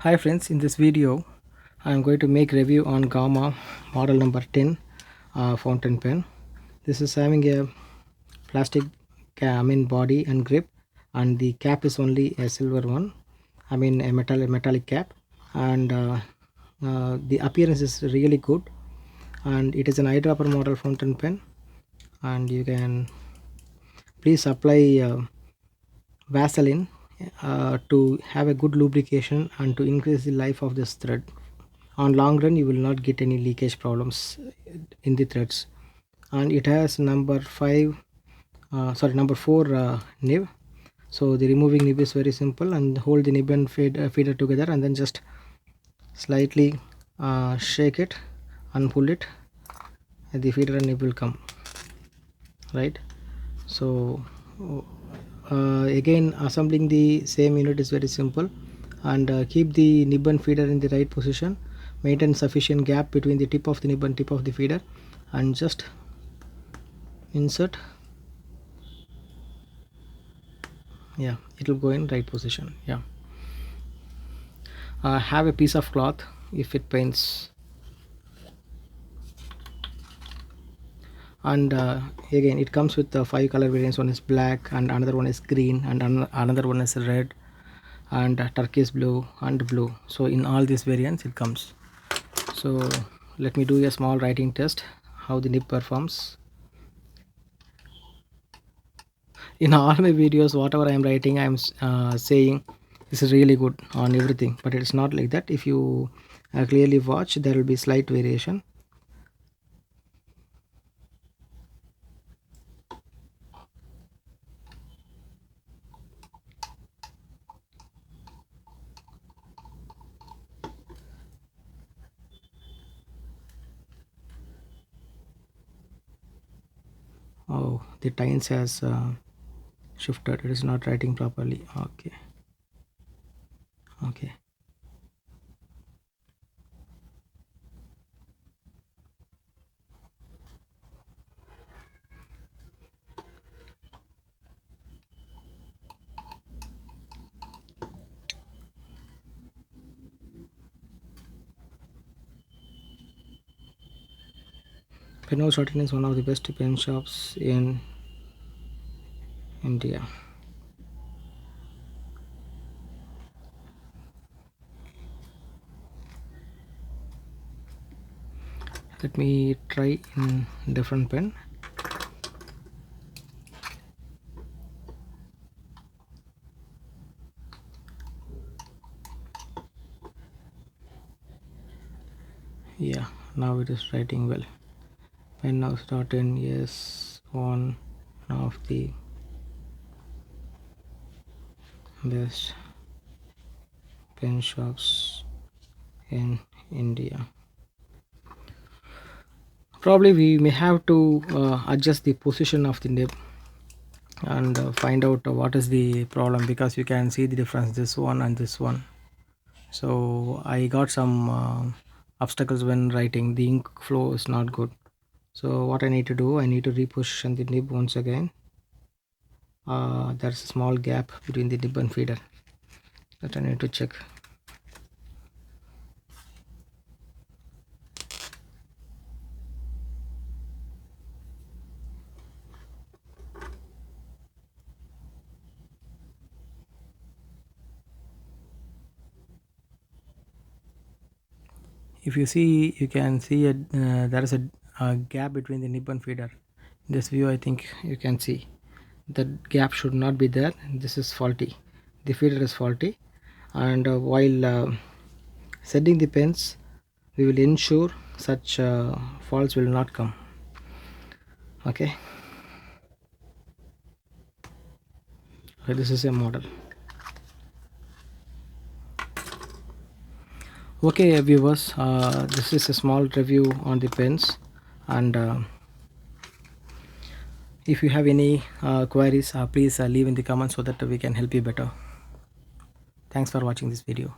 Hi friends, in this video I am going to make review on Gamma model number 10 fountain pen. This is having a plastic body and grip, and the cap is only a silver one, a metallic cap, and the appearance is really good, and it is an eyedropper model fountain pen. And you can please apply Vaseline to have a good lubrication and to increase the life of this thread. On long run you will not get any leakage problems in the threads. And it has number 4 nib. So the removing nib is very simple, and hold the nib and feeder together, and then just slightly shake it and pull it, and the feeder and nib will come, right? So again, assembling the same unit is very simple, and keep the nib and feeder in the right position. Maintain sufficient gap between the tip of the nib and tip of the feeder, and just insert. Yeah, it will go in right position. Yeah, have a piece of cloth if it paints. And again, it comes with 5 color variants. One is black, and another one is green, and another one is red, and turquoise blue and blue. So in all these variants it comes. So let me do a small writing test how the nib performs. In all my videos, whatever I am writing, I am saying this is really good on everything, but it's not like that. If you clearly watch, there will be slight variation. Oh, the tines has shifted. It is not writing properly. Okay. Penno Satin is one of the best pen shops in India. Let me try in different pen. Yeah, now it is writing well. Penno Satin is one of the best pen shops in India. Probably we may have to adjust the position of the nib and find out what is the problem, because you can see the difference, this one and this one. So I got some obstacles when writing. The ink flow is not good. So what I need to do, I need to reposition the nib once again. There's a small gap between the nib and feeder that I need to check. If you see, you can see there is a gap between the nib and feeder. In this view, I think you can see that gap should not be there. This is faulty, the feeder is faulty. And while setting the pens, we will ensure such faults will not come. Okay, so this is a model. Okay viewers, this is a small review on the pens, and if you have any queries, please leave in the comments so that we can help you better. Thanks for watching this video.